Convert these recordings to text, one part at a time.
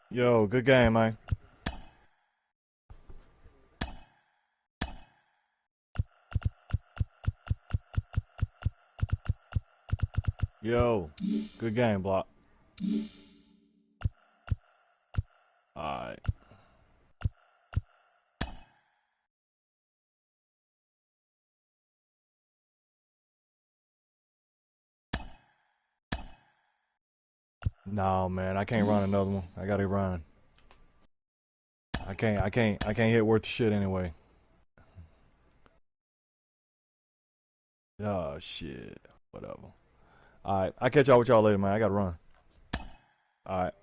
Yo, good game, man. Yo, good game, Block. Alright. No, man, I can't run another one. I gotta run. I can't hit worth the shit anyway. Oh shit. Whatever. Alright, I'll catch y'all with y'all later, man. I gotta run. Alright.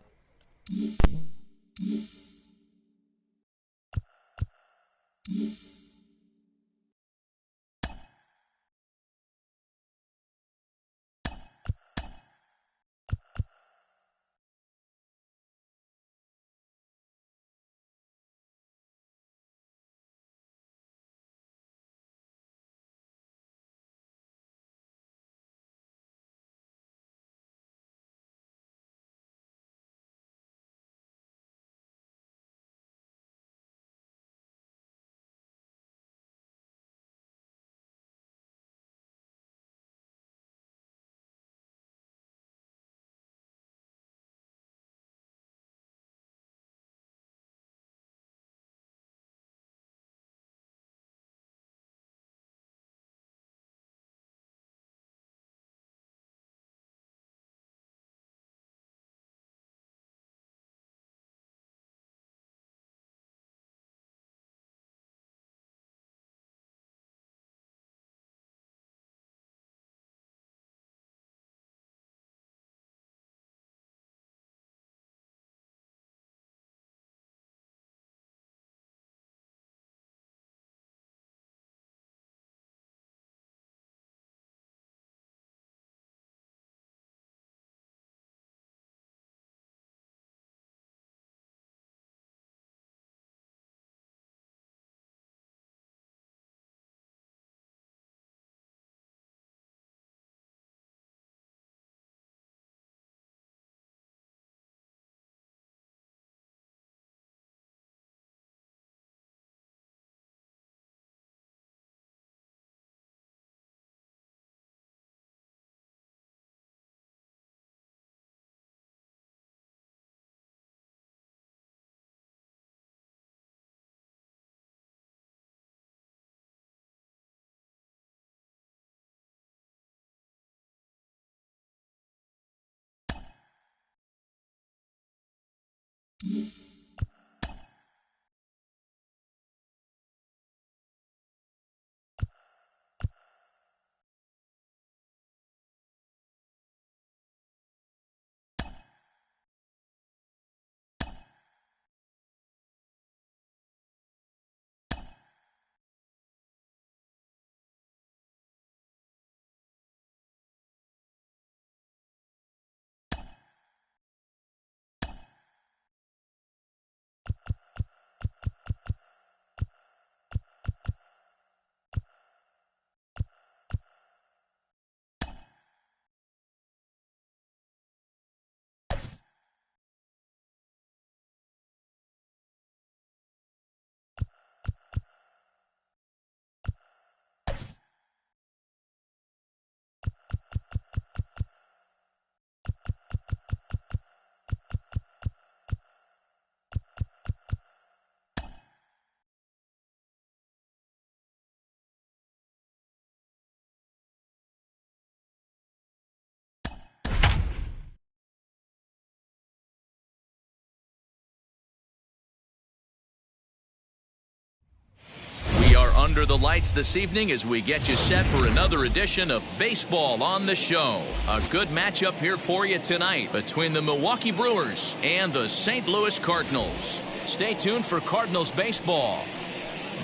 Under the lights this evening as we get you set for another edition of Baseball on the Show. A good matchup here for you tonight between the Milwaukee Brewers and the St. Louis Cardinals. Stay tuned for Cardinals baseball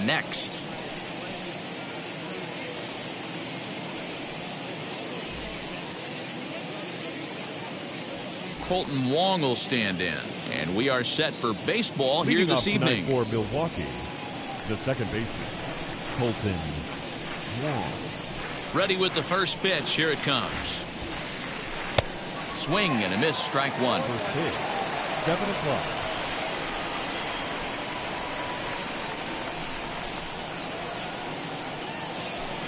next. Colton Wong will stand in, and we are set for baseball here this evening. For Milwaukee, the second baseman, Colton Wong. Ready with the first pitch. Here it comes. Swing and a miss. Strike one. First pitch, 7 o'clock.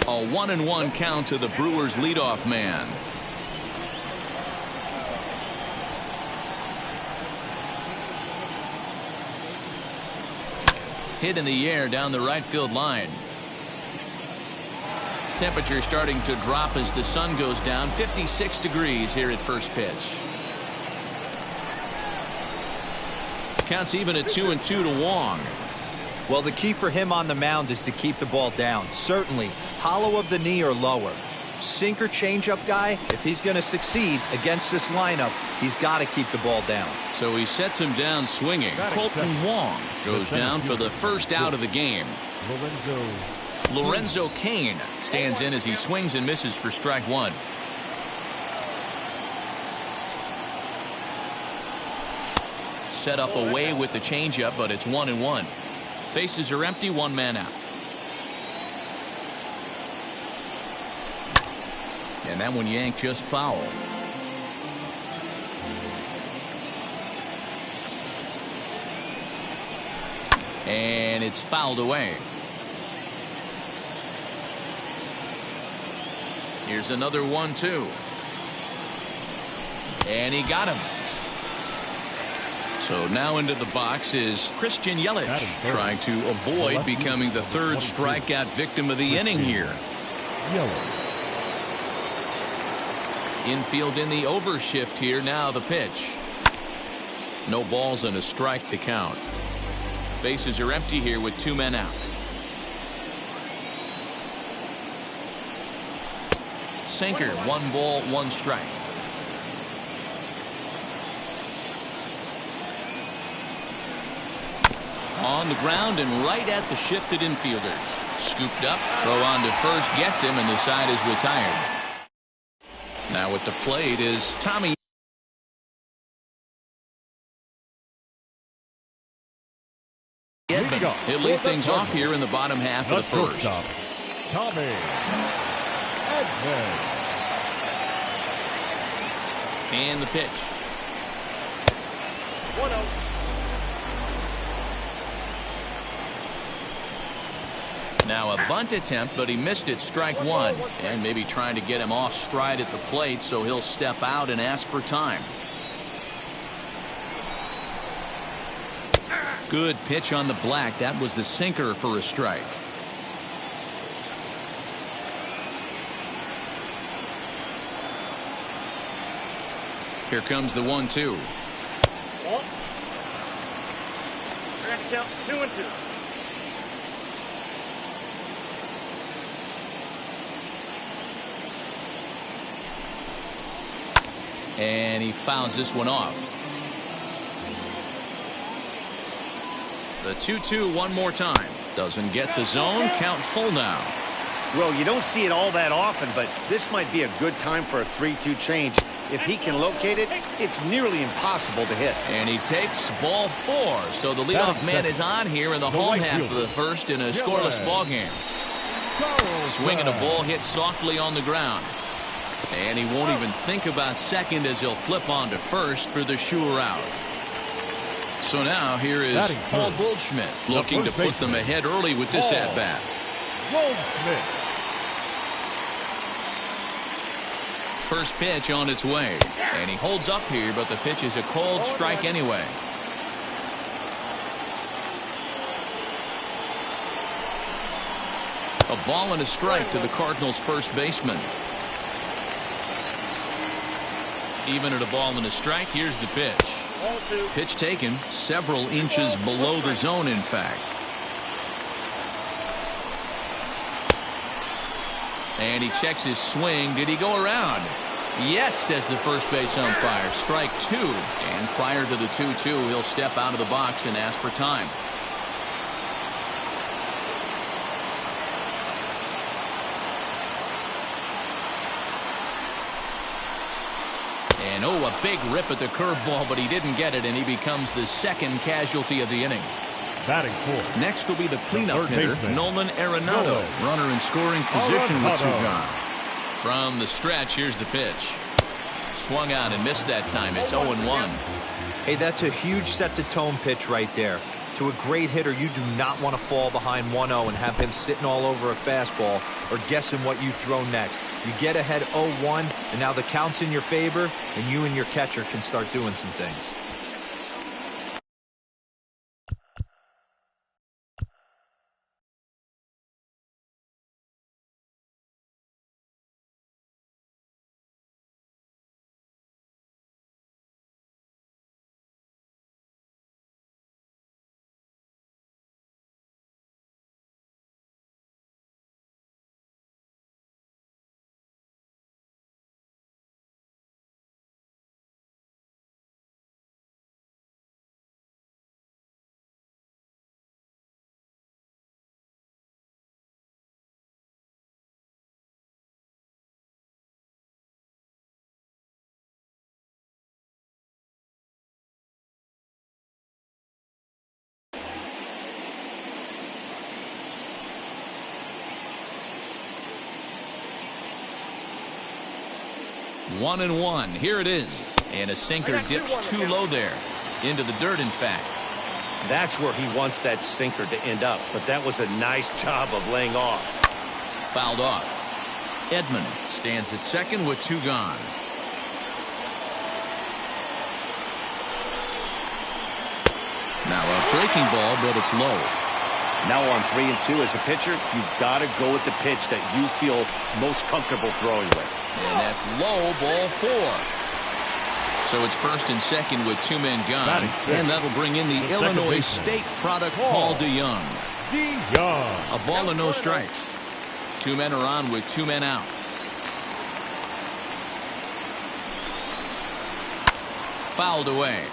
A 1-1 count to the Brewers leadoff man. Hit in the air down the right field line. Temperature starting to drop as the sun goes down. 56 degrees here at first pitch. Counts even at 2-2 to Wong. Well, the key for him on the mound is to keep the ball down. Certainly, hollow of the knee or lower. Sinker changeup guy, if he's going to succeed against this lineup, he's got to keep the ball down. So he sets him down swinging. Colton Wong goes down for the first out of the game. Lorenzo Cain stands in as he swings and misses for strike one. Set up away with the changeup, but it's 1-1. Bases are empty, one man out. And that one yanked just foul. And it's fouled away. Here's another 1-2. And he got him. So now into the box is Christian Yelich, trying to avoid becoming the third strikeout victim of the inning here. Infield in the overshift here. Now the pitch. No balls and a strike to count. Bases are empty here with two men out. Sinker, 1 ball, 1 strike. On the ground and right at the shifted infielders. Scooped up, throw on to first, gets him, and the side is retired. Now at the plate is Tommy. He'll lead things off here in the bottom half of the first. Tommy Edman. And the pitch. 1-0. Now a bunt attempt, but he missed it. Strike one. And maybe trying to get him off stride at the plate, so he'll step out and ask for time. Good pitch on the black. That was the sinker for a strike. Here comes the 1-2. Next count 2-2. And he fouls this one off. The 2-2 one more time. Doesn't get the zone. Count full now. Well, you don't see it all that often, but this might be a good time for a 3-2 change. If he can locate it, it's nearly impossible to hit. And he takes ball 4. So the leadoff man is on here in the home half of the first in a scoreless ball game. Swinging a ball hit softly on the ground. And he won't even think about second as he'll flip on to first for the sure out. So now here is Paul Goldschmidt looking to put them ahead early with this at-bat. Goldschmidt. First pitch on its way. And he holds up here, but the pitch is a cold strike anyway. A ball and a strike to the Cardinals' first baseman. Even at a ball and a strike, here's the pitch. Pitch taken several inches below the zone, in fact. And he checks his swing. Did he go around? Yes, says the first base umpire. Strike 2. And prior to the 2-2, he'll step out of the box and ask for time. And oh, a big rip at the curveball, but he didn't get it, and he becomes the second casualty of the inning. Batting fourth. Next will be the cleanup hitter, Nolan Arenado. Runner in scoring position with 2 gone. From the stretch, here's the pitch. Swung on and missed that time. It's 0-1. Hey, that's a huge set-the-tone pitch right there. To a great hitter, you do not want to fall behind 1-0 and have him sitting all over a fastball or guessing what you throw next. You get ahead 0-1, and now the count's in your favor, and you and your catcher can start doing some things. One and one. Here it is. And a sinker dips too low there. Into the dirt, in fact. That's where he wants that sinker to end up, but that was a nice job of laying off. Fouled off. Edman stands at second with two gone. Now a breaking ball, but it's low. Now on 3-2 as a pitcher, you've got to go with the pitch that you feel most comfortable throwing with. And that's low, ball 4. So it's first and second with two men gone. And that'll bring in the Illinois State product, Paul DeYoung. A ball and no strikes. Two men are on with two men out. Fouled away.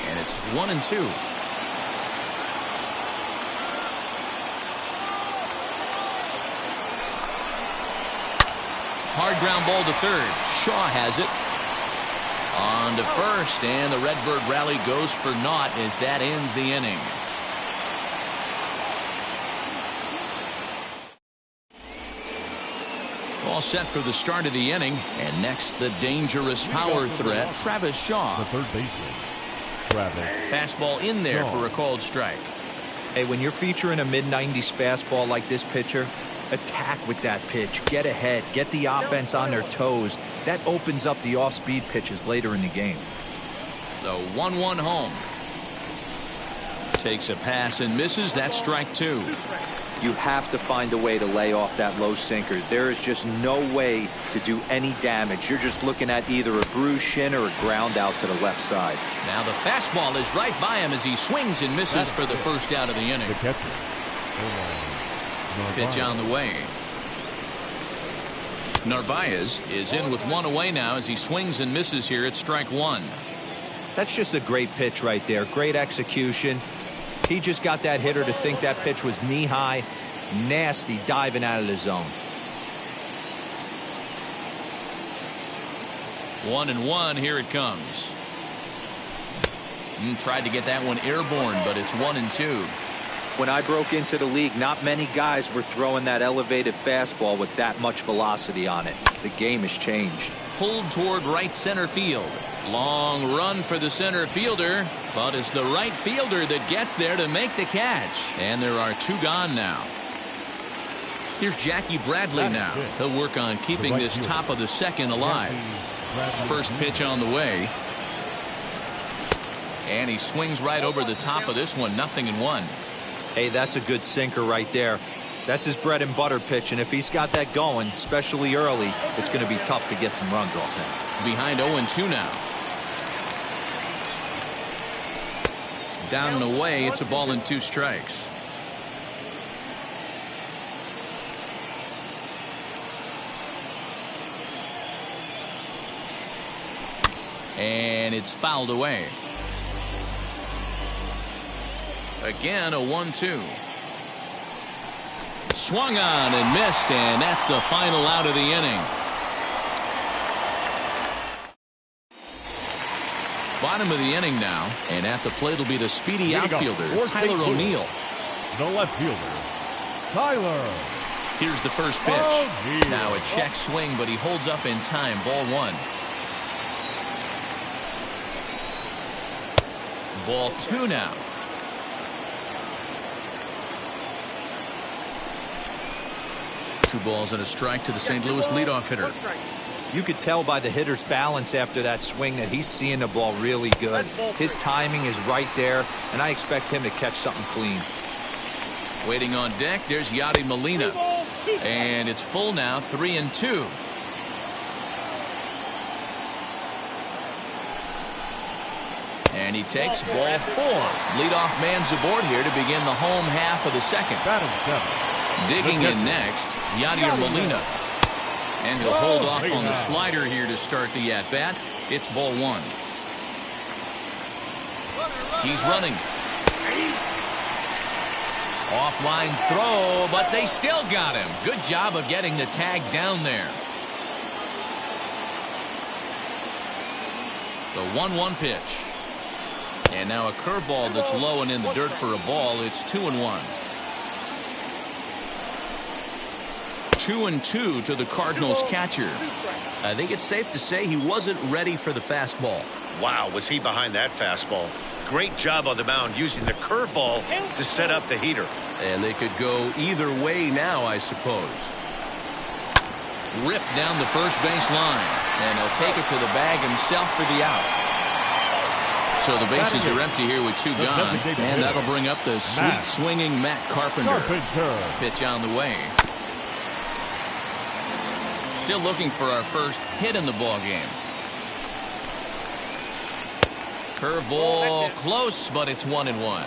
And it's 1-2. Hard ground ball to third. Shaw has it. On to first, and the Redbird rally goes for naught as that ends the inning. All set for the start of the inning, and next the dangerous power threat, Travis Shaw. The third baseman, Travis. Fastball in there for a called strike. Hey, when you're featuring a mid-90s fastball like this pitcher, attack with that pitch. Get ahead. Get the offense on their toes. That opens up the off-speed pitches later in the game. The 1-1 home. Takes a pass and misses. That's strike two. You have to find a way to lay off that low sinker. There is just no way to do any damage. You're just looking at either a bruised shin or a ground out to the left side. Now the fastball is right by him as he swings and misses for the first out of the inning. The catcher. Pitch on the way. Narvaez is in with one away now as he swings and misses here at strike one. That's just a great pitch right there. Great execution. He just got that hitter to think that pitch was knee-high. Nasty diving out of the zone. 1-1. Here it comes. Tried to get that one airborne, but it's 1-2. When I broke into the league, not many guys were throwing that elevated fastball with that much velocity on it. The game has changed. Pulled toward right center field. Long run for the center fielder, but it's the right fielder that gets there to make the catch. And there are two gone now. Here's Jackie Bradley now. He'll work on keeping this top of the second alive. First pitch on the way. And he swings right over the top of this one. 0-1. Hey, that's a good sinker right there. That's his bread and butter pitch, and if he's got that going, especially early, it's going to be tough to get some runs off him. Behind 0-2 now. Down and away, it's a ball and two strikes. And it's fouled away. Again, a 1-2. Swung on and missed, and that's the final out of the inning. Bottom of the inning now, and at the plate will be the speedy Here we go. outfielder, For Tyler St. Louis. O'Neill. The left fielder, Tyler. Here's the first pitch. O'Neill. Now a check swing, but he holds up in time. Ball one. Ball two now. Two balls and a strike to the St. Louis leadoff hitter. You could tell by the hitter's balance after that swing that he's seeing the ball really good. His timing is right there, and I expect him to catch something clean. Waiting on deck, there's Yadi Molina. And it's full now, 3-2. And he takes ball four. Leadoff man's aboard here to begin the home half of the second. Batting seven. Digging in next, Yadier Molina. And he'll hold off on the slider here to start the at-bat. It's ball one. He's running. Offline throw, but they still got him. Good job of getting the tag down there. The 1-1 pitch. And now a curveball that's low and in the dirt for a ball. It's 2-1. 2-2 to the Cardinals catcher. I think it's safe to say he wasn't ready for the fastball. Wow, was he behind that fastball. Great job on the mound using the curveball to set up the heater. And they could go either way now, I suppose. Ripped down the first base line. And he'll take it to the bag himself for the out. So the bases are empty here with two gone. And that'll bring up the sweet swinging Matt Carpenter. Pitch on the way. Still looking for our first hit in the ball game. Curveball close, but it's 1-1.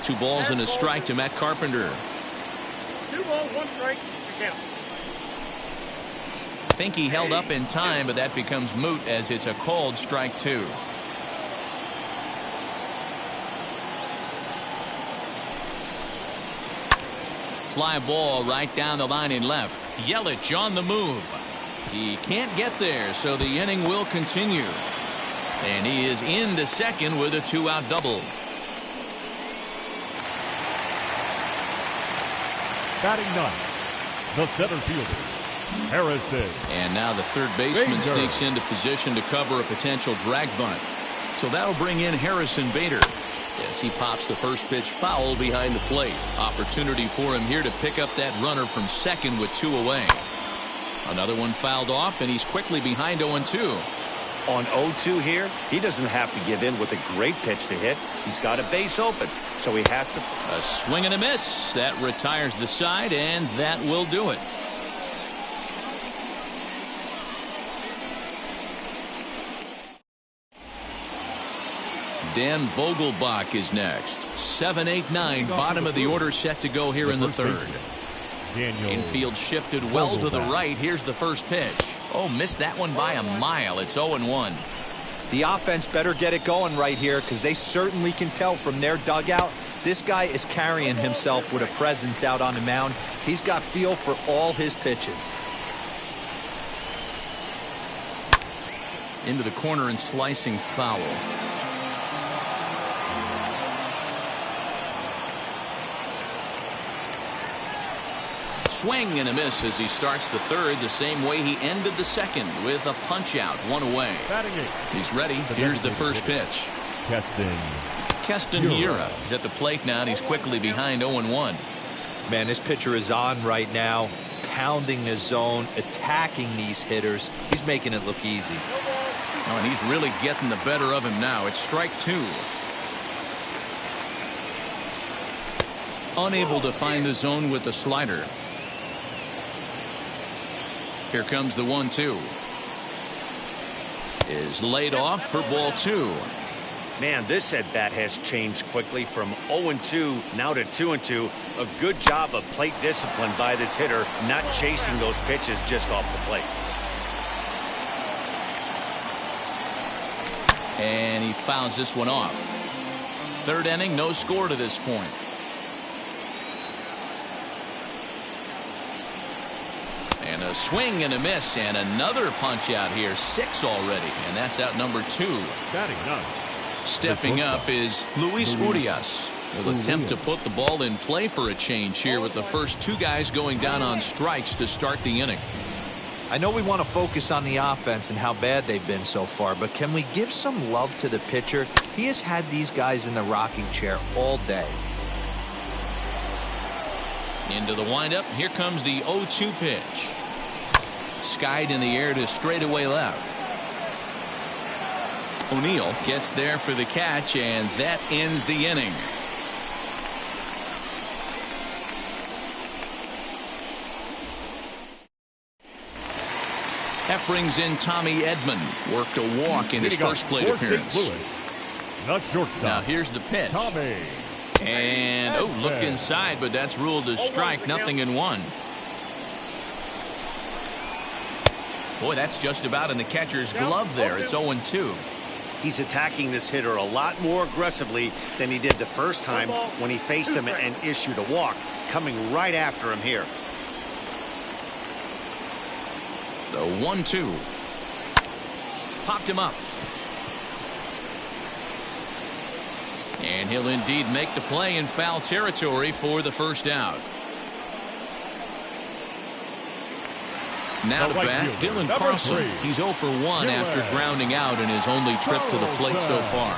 2 balls and a strike to Matt Carpenter. 2 balls, 1 strike, count. Think he held up in time, but that becomes moot as it's a called strike 2. Fly ball right down the line in left. Yelich on the move. He can't get there, so the inning will continue. And he is in the second with a 2-out double. Batting ninth, the center fielder, Harrison. And now the third baseman sneaks into position to cover a potential drag bunt. So that'll bring in Harrison Bader. Yes, he pops the first pitch foul behind the plate. Opportunity for him here to pick up that runner from second with 2 away. Another one fouled off, and he's quickly behind 0-2. On 0-2 here, he doesn't have to give in with a great pitch to hit. He's got a base open, so he has to. A swing and a miss. That retires the side, and that will do it. Dan Vogelbach is next. 7, 8, 9, bottom of the order set to go here in the third. Infield shifted well to the right. Here's the first pitch. Oh, missed that one by a mile. It's 0-1. The offense better get it going right here because they certainly can tell from their dugout this guy is carrying himself with a presence out on the mound. He's got feel for all his pitches. Into the corner and slicing foul. Swing and a miss as he starts the third the same way he ended the second with a punch out, 1 away. He's ready. Here's the first pitch. Keston Hiura is at the plate now, and he's quickly behind 0-1. Man, this pitcher is on right now, pounding the zone, attacking these hitters. He's making it look easy. Oh, and he's really getting the better of him now. It's strike 2. Unable to find the zone with the slider. Here comes the 1-2. Is laid off for ball 2. Man, this at-bat has changed quickly from 0-2 now to 2-2. A good job of plate discipline by this hitter, not chasing those pitches just off the plate. And he fouls this one off. Third inning, no score to this point. And a swing and a miss, and another punch out here. 6 already, and that's out number 2. Batting ninth. Stepping up is Luis Urias. He'll attempt to put the ball in play for a change here with the first 2 guys going down on strikes to start the inning. I know we want to focus on the offense and how bad they've been so far, but can we give some love to the pitcher? He has had these guys in the rocking chair all day. Into the windup. Here comes the 0-2 pitch. Skied in the air to straightaway left. O'Neill gets there for the catch, and that ends the inning. That brings in Tommy Edman. Worked a walk in his first plate appearance. The shortstop. Now here's the pitch. Tommy. And, looked inside, but that's ruled a strike. 0-1. Boy, that's just about in the catcher's glove there. It's 0-2. He's attacking this hitter a lot more aggressively than he did the first time when he faced him and issued a walk, coming right after him here. The 1-2. Popped him up. And he'll indeed make the play in foul territory for the first out. Now to bat, Dylan Carlson. He's 0 for 1 after grounding out in his only trip to the plate so far.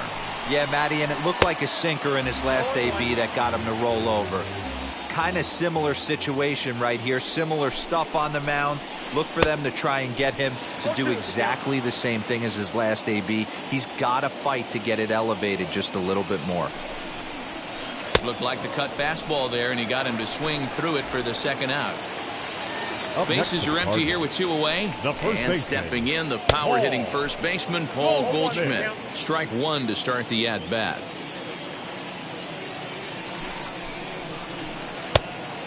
Yeah, Matty, and it looked like a sinker in his last AB that got him to roll over. Kind of similar situation right here. Similar stuff on the mound. Look for them to try and get him to do exactly the same thing as his last AB. He's got to fight to get it elevated just a little bit more. Looked like the cut fastball there, and he got him to swing through it for the second out. Bases are empty here with 2 away. And stepping in, the power-hitting first baseman, Paul Goldschmidt. Strike 1 to start the at-bat.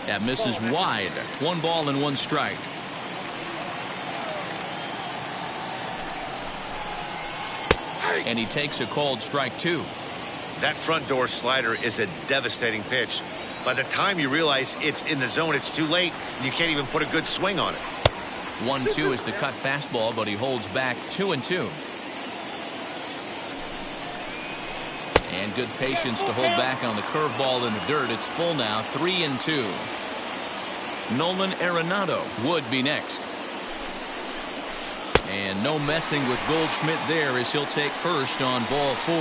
That misses wide. 1 ball and 1 strike. And he takes a called strike 2. That front door slider is a devastating pitch. By the time you realize it's in the zone, it's too late, and you can't even put a good swing on it. 1-2 is the cut fastball, but he holds back 2-2. And good patience to hold back on the curveball in the dirt. It's full now, 3-2. Nolan Arenado would be next. And no messing with Goldschmidt there as he'll take first on ball 4.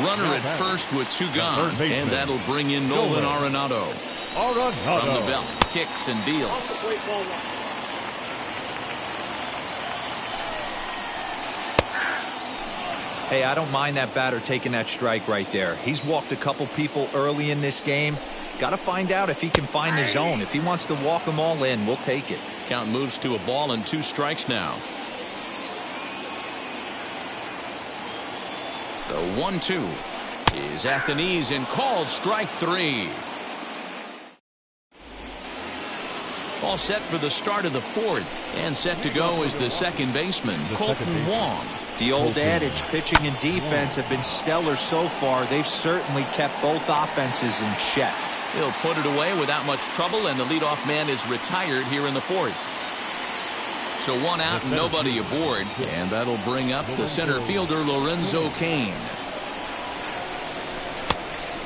Runner at first with 2 gone, and that'll bring in Nolan Arenado. From the belt, kicks and deals. Hey, I don't mind that batter taking that strike right there. He's walked a couple people early in this game. Got to find out if he can find the zone. If he wants to walk them all in, we'll take it. Count moves to a ball and 2 strikes now. The 1-2 is at the knees and called strike 3. All set for the start of the 4th, and set to go is the second baseman, Colton Wong. The old adage, pitching and defense have been stellar so far. They've certainly kept both offenses in check. He'll put it away without much trouble, and the leadoff man is retired here in the 4th. So 1 out and nobody aboard, and that'll bring up the center fielder, Lorenzo Cain.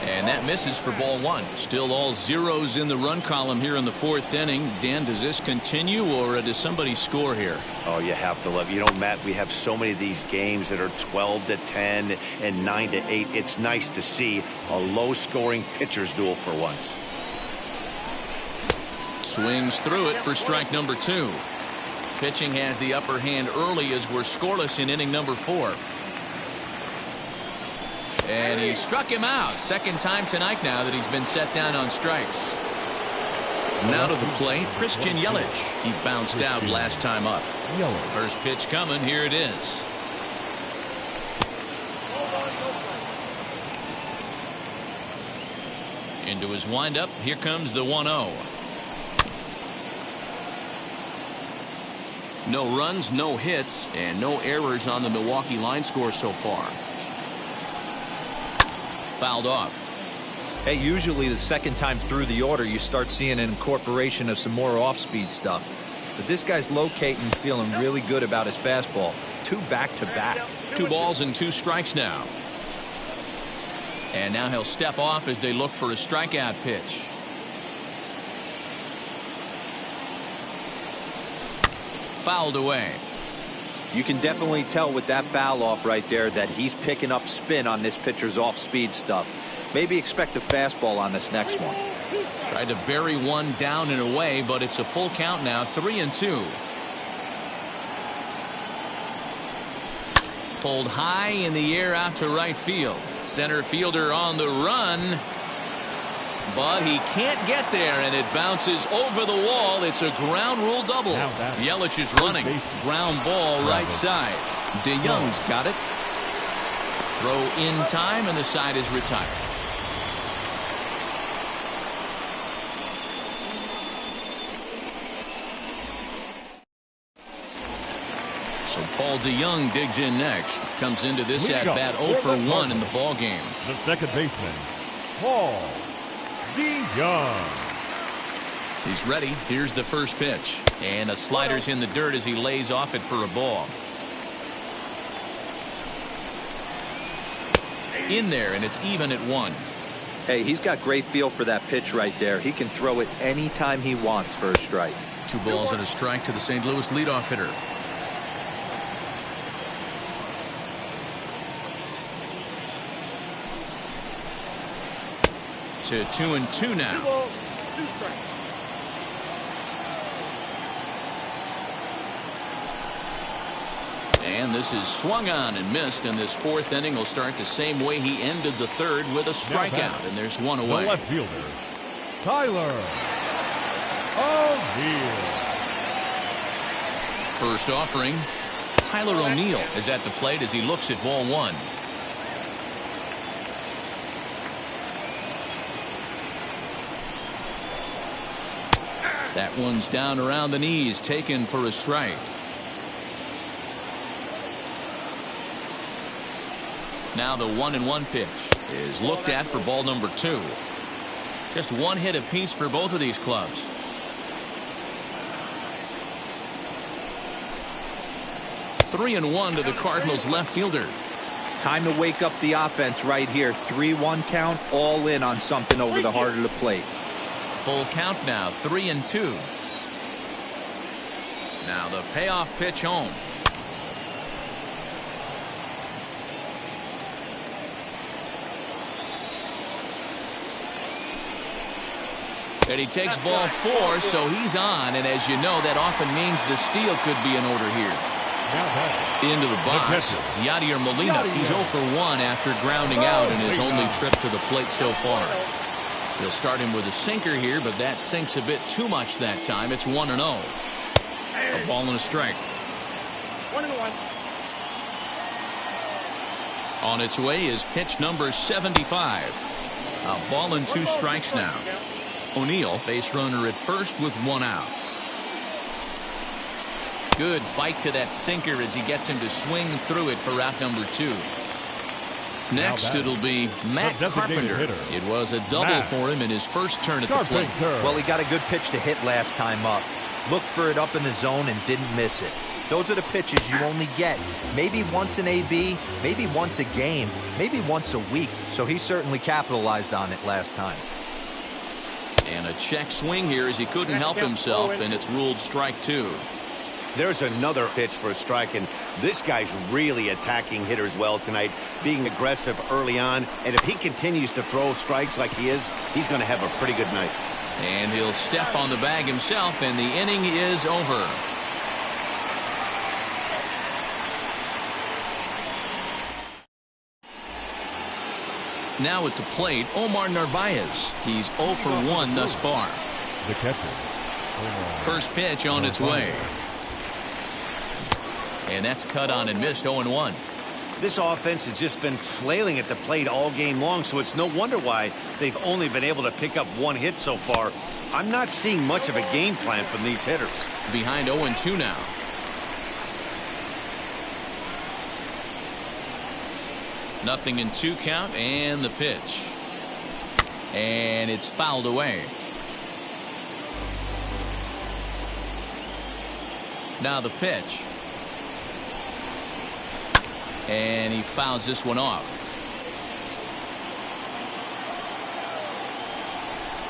And that misses for ball 1. Still all zeros in the run column here in the 4th inning. Dan, does this continue, or does somebody score here? Oh, you have to love. You know, Matt, we have so many of these games that are 12-10 and 9-8. It's nice to see a low-scoring pitcher's duel for once. Swings through it for strike number 2. Pitching has the upper hand early as we're scoreless in inning number 4. And he struck him out. Second time tonight now that he's been set down on strikes. Now to the plate, Christian Yelich. He bounced out last time up. First pitch coming. Here it is. Into his windup. Here comes the 1-0. No runs, no hits, and no errors on the Milwaukee line score so far. Fouled off. Hey, usually the second time through the order, you start seeing an incorporation of some more off-speed stuff. But this guy's locating, feeling really good about his fastball. 2 back-to-back. 2 balls and 2 strikes now. And now he'll step off as they look for a strikeout pitch. Fouled away. You can definitely tell with that foul off right there that he's picking up spin on this pitcher's off-speed stuff. Maybe expect a fastball on this next one. Tried to bury one down and away, but it's a full count now, 3-2. Pulled high in the air out to right field. Center fielder on the run. But he can't get there, and it bounces over the wall. It's a ground rule double. Yelich is running. Ground ball right side. DeYoung's got it. Throw in time, and the side is retired. So Paul DeYoung digs in next. Comes into this at-bat 0 for 1 in the ball game. The second baseman, Paul DeYoung. He's ready. Here's the first pitch. And a slider's in the dirt as he lays off it for a ball. In there, and it's even at 1. Hey, he's got great feel for that pitch right there. He can throw it anytime he wants for a strike. 2 balls and a strike to the St. Louis leadoff hitter. To 2-2 now. 2 balls, 2 strikes. And this is swung on and missed, and this 4th inning will start the same way he ended the 3rd with a strikeout, and there's 1 away. The left fielder, Tyler O'Neill. First offering, Tyler O'Neill is at the plate as he looks at ball 1. That one's down around the knees, taken for a strike. Now the 1-1 pitch is looked at for ball number 2. Just 1 hit apiece for both of these clubs. Three and 1 to the Cardinals left fielder. Time to wake up the offense right here. 3-1 count, all in on something over the heart of the plate. Full count now, 3-2. Now the payoff pitch home. And he takes ball 4, so he's on, and as you know, that often means the steal could be in order here. Into the box, Yadier Molina. He's 0 for 1 after grounding out in his only trip to the plate so far. They'll start him with a sinker here, but that sinks a bit too much that time. It's 1-0. A ball and a strike. 1-1. On its way is pitch number 75. A ball and 2 strikes now. O'Neill, base runner at first with 1 out. Good bite to that sinker as he gets him to swing through it for out number 2. Next, it'll be Matt Carpenter. It was a double for him in his first turn at the plate. Well, he got a good pitch to hit last time up. Looked for it up in the zone and didn't miss it. Those are the pitches you only get maybe once in AB, maybe once a game, maybe once a week. So he certainly capitalized on it last time. And a check swing here as he couldn't help himself, and it's ruled strike 2. There's another pitch for a strike, and this guy's really attacking hitters well tonight, being aggressive early on. And if he continues to throw strikes like he is, he's going to have a pretty good night. And he'll step on the bag himself, and the inning is over. Now at the plate, Omar Narvaez. He's 0 for 1 thus far. The catcher. First pitch on its way. And that's cut on and missed. 0-1. This offense has just been flailing at the plate all game long, so it's no wonder why they've only been able to pick up 1 hit so far. I'm not seeing much of a game plan from these hitters. Behind 0-2 now. Nothing in 2 count, and the pitch. And it's fouled away. Now the pitch. And he fouls this one off.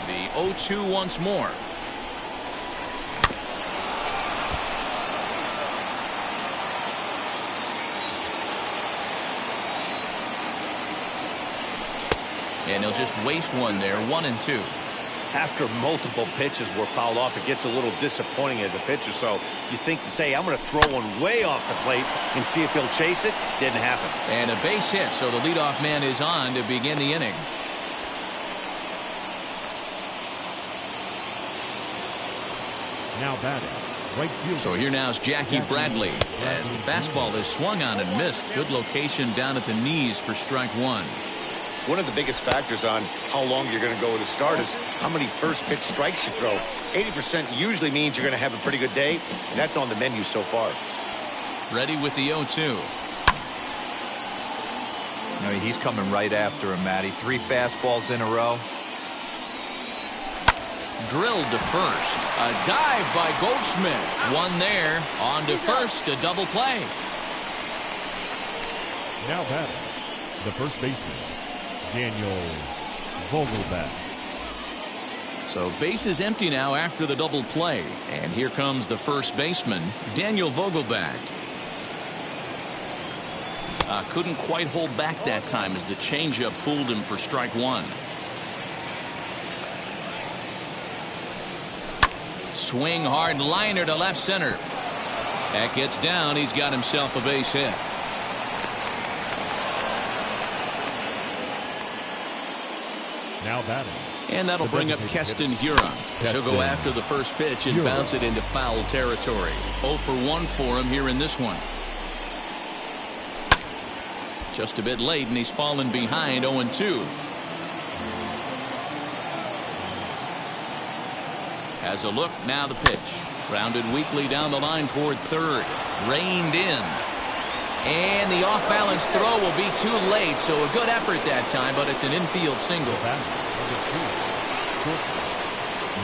The 0-2 once more. And he'll just waste one there, 1-2. After multiple pitches were fouled off, it gets a little disappointing as a pitcher. So you think, say, I'm going to throw one way off the plate and see if he'll chase it. Didn't happen. And a base hit, so the leadoff man is on to begin the inning. Now batting, right fielder. So here now is Jackie Bradley as the fastball is swung on and missed. Good location down at the knees for strike one. One of the biggest factors on how long you're going to go with a start is how many first pitch strikes you throw. 80% usually means you're going to have a pretty good day, and that's on the menu so far. Ready with the 0-2. No, he's coming right after him, Matty. 3 fastballs in a row. Drilled to first. A dive by Goldschmidt. One there. On to first. A double play. Now batting, the first baseman, Daniel Vogelbach. So base is empty now after the double play. And here comes the first baseman, Daniel Vogelbach. Couldn't quite hold back that time as the changeup fooled him for strike one. Swing hard liner to left center. That gets down. He's got himself a base hit. Now batting. And that'll bring up Keston Huron. She'll go after the first pitch and bounce it into foul territory. 0 for 1 for him here in this one. Just a bit late, and he's fallen behind 0-2. Has a look, now the pitch. Grounded weakly down the line toward third. Reined in. And the off-balance throw will be too late, so a good effort that time, but it's an infield single.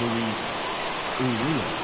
Luis Urias.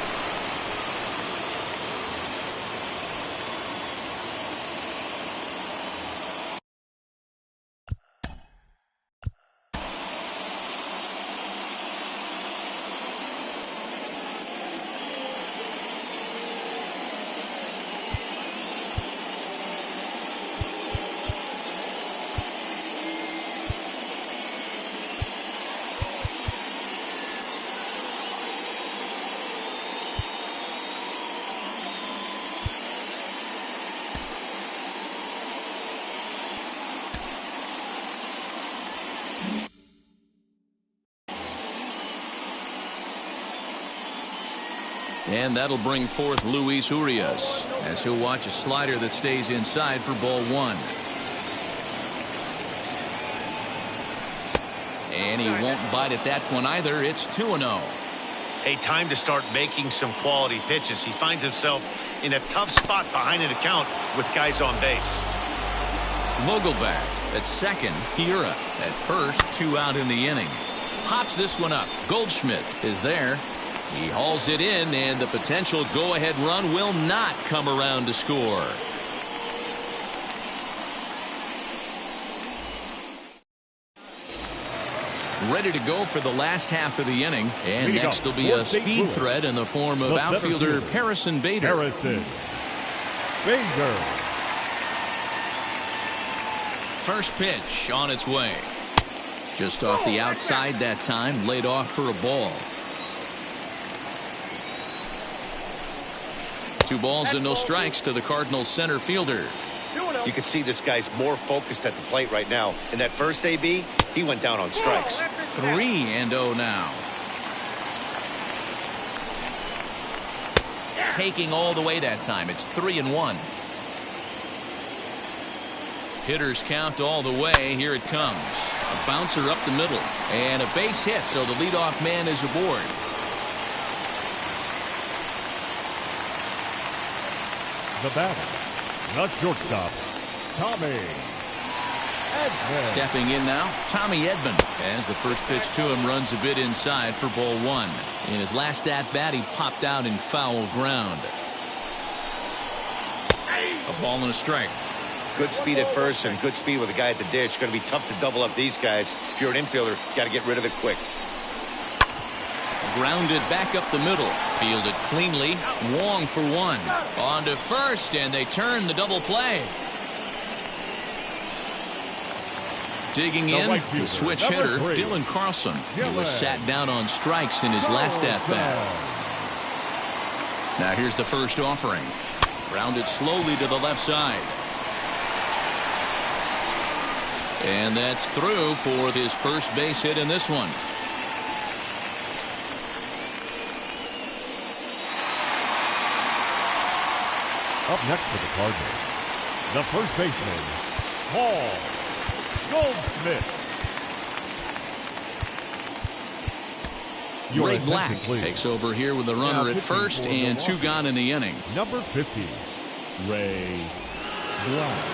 And that'll bring forth Luis Urias as he'll watch a slider that stays inside for ball one. And he won't bite at that one either. It's 2-0. Hey, time to start making some quality pitches. He finds himself in a tough spot behind an account with guys on base. Vogelbach at second. Hiura at first. 2 out in the inning. Pops this one up. Goldschmidt is there. He hauls it in, and the potential go-ahead run will not come around to score. Ready to go for the last half of the inning. And next will be a speed threat in the form of outfielder Harrison Bader. First pitch on its way. Just off the outside that time, laid off for a ball. 2 balls and no strikes to the Cardinals center fielder. You can see this guy's more focused at the plate right now. In that first AB, he went down on strikes. 3-0 now. Taking all the way that time. It's 3-1. Hitters count all the way. Here it comes. A bouncer up the middle. And a base hit, so the leadoff man is aboard. The batter, the shortstop, Tommy Edman. Stepping in now, Tommy Edman. As the first pitch to him runs a bit inside for ball one. In his last at-bat, he popped out in foul ground. A ball and a strike. Good speed at first and good speed with a guy at the dish. Going to be tough to double up these guys. If you're an infielder, got to get rid of it quick. Grounded back up the middle. Fielded cleanly. Wong for one. On to first, and they turn the double play. Digging in, right the switch hitter, Dylan Carlson. He was sat down on strikes in his last at-bat. Now here's the first offering. Grounded slowly to the left side. And that's through for his first base hit in this one. Up next for the Cardinals, the first baseman, Paul Goldschmidt. Ray Black takes over here with a runner at first and two gone in the inning. Number 50, Ray Black.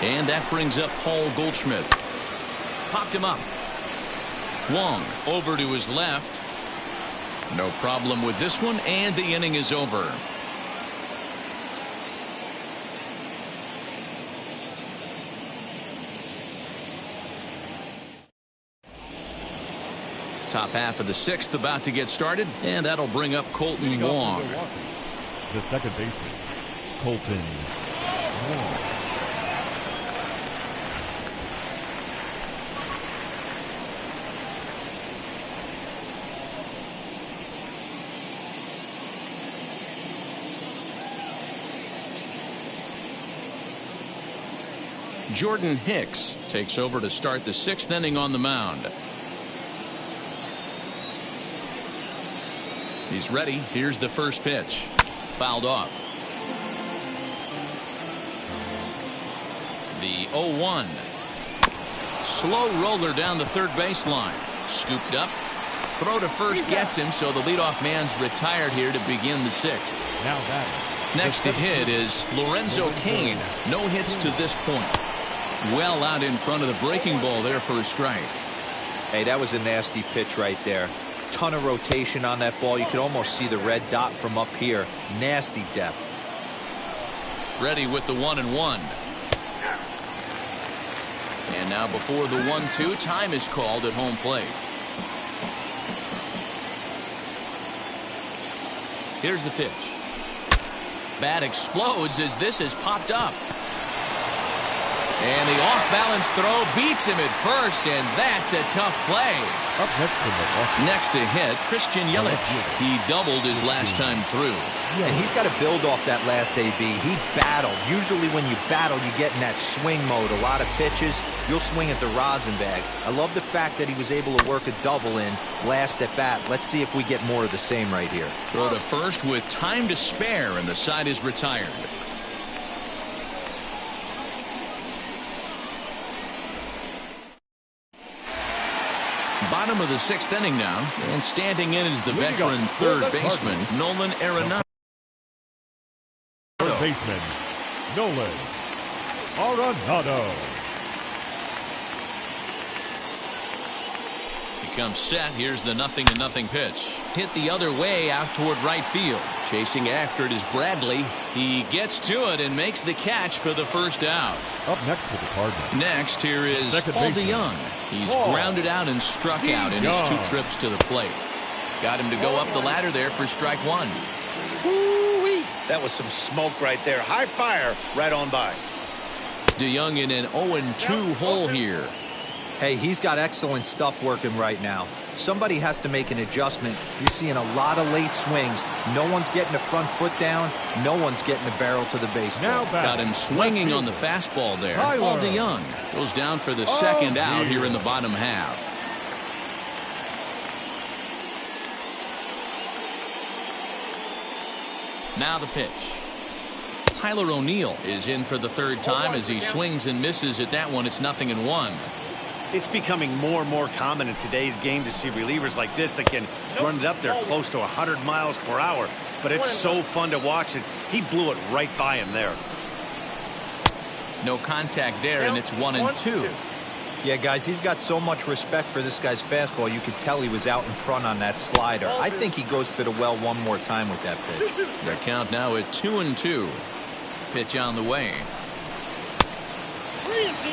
And that brings up Paul Goldschmidt. Popped him up. Wong over to his left. No problem with this one, and the inning is over. Top half of the sixth about to get started, and that'll bring up Colton Wong. The second baseman, Colton Wong. Jordan Hicks takes over to start the sixth inning on the mound. He's ready. Here's the first pitch. Fouled off. The 0-1. Slow roller down the third baseline. Scooped up. Throw to first gets him, so the leadoff man's retired here to begin the sixth. Now batting. Next to hit is Lorenzo Cain. No hits to this point. Well out in front of the breaking ball there for a strike. Hey, that was a nasty pitch right there. Ton of rotation on that ball. You could almost see the red dot from up here. Nasty depth. Ready with the 1-1. And now before the 1-2, time is called at home plate. Here's the pitch. Bat explodes as this is popped up. And the off-balance throw beats him at first, and that's a tough play. Up next to Milwaukee. Next to hit, Christian Yelich. He doubled his last time through. And he's got to build off that last AB. He battled. Usually when you battle, you get in that swing mode. A lot of pitches, you'll swing at the rosin bag. I love the fact that he was able to work a double in last at bat. Let's see if we get more of the same right here. Throw to first with time to spare, and the side is retired. Bottom of the sixth inning now, and standing in is the veteran third baseman, Nolan Arenado. Third baseman, Nolan Arenado. He comes set. Here's the 0-0 pitch. Hit the other way out toward right field. Chasing after it is Bradley. He gets to it and makes the catch for the first out. Up next for the Cardinals. Next, here is Second Paul baseman. DeYoung. He's grounded out and struck out in his two trips to the plate. Got him to go up the ladder there for strike one. Woo-wee. That was some smoke right there. High fire right on by. DeYoung in an 0-2 hole here. Hey, he's got excellent stuff working right now. Somebody has to make an adjustment. You're seeing a lot of late swings. No one's getting the front foot down. No one's getting the barrel to the baseball. Got him swinging on the fastball there. Paul DeYoung goes down for the second out here in the bottom half. Now the pitch. Tyler O'Neill is in for the third time as he swings and misses at that one. It's 0-1. It's becoming more and more common in today's game to see relievers like this that can run it up there close to 100 miles per hour. But it's so fun to watch it. He blew it right by him there. No contact there, and it's 1-2. Yeah, guys, he's got so much respect for this guy's fastball. You could tell he was out in front on that slider. I think he goes to the well one more time with that pitch. The count now at 2-2. Pitch on the way.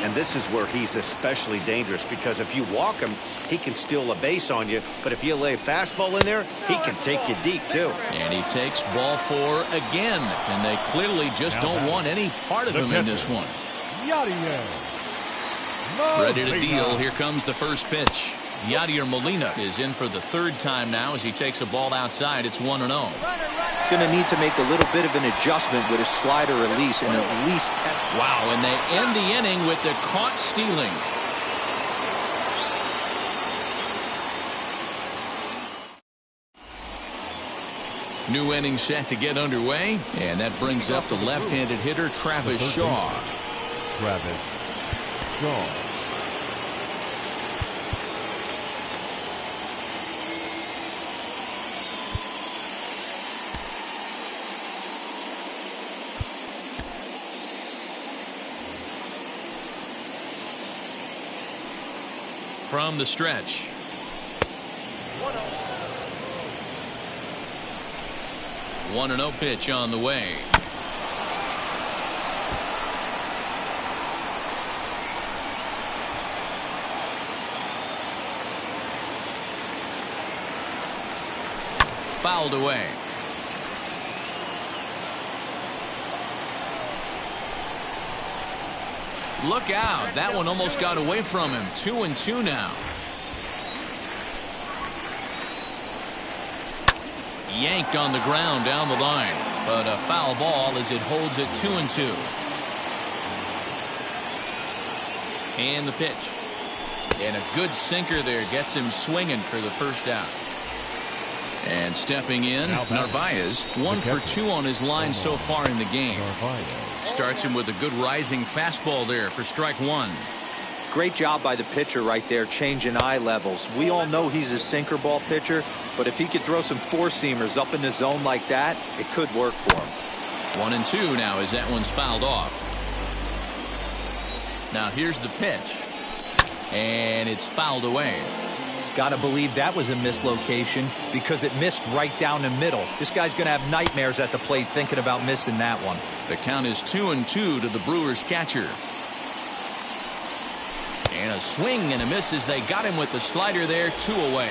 And this is where he's especially dangerous, because if you walk him, he can steal a base on you. But if you lay a fastball in there, he can take you deep, too. And he takes ball 4 again. And they clearly just don't want any part of him in this one. Ready to deal. Here comes the first pitch. Yadier Molina is in for the 3rd time now as he takes a ball outside. It's 1-0. Going to need to make a little bit of an adjustment with his slider release and at least catch. Wow, and they end the inning with the caught stealing. New inning set to get underway, and that brings up the left-handed hitter Travis Shaw. Travis Shaw. From the stretch. 1-0 pitch on the way. Fouled away. Look out. That one almost got away from him. 2-2 now. Yanked on the ground down the line. But a foul ball as it holds it 2-2. And the pitch. And a good sinker there gets him swinging for the first out. And stepping in, Narvaez, 1 for 2 on his line so far in the game. Starts him with a good rising fastball there for strike 1. Great job by the pitcher right there, changing eye levels. We all know he's a sinker ball pitcher, but if he could throw some four-seamers up in the zone like that, it could work for him. 1-2 now as that one's fouled off. Now here's the pitch. And it's fouled away. Gotta believe that was a mislocation because it missed right down the middle. This guy's gonna have nightmares at the plate thinking about missing that one. The count is 2-2 to the Brewers catcher. And a swing and a miss as they got him with the slider there, 2 away.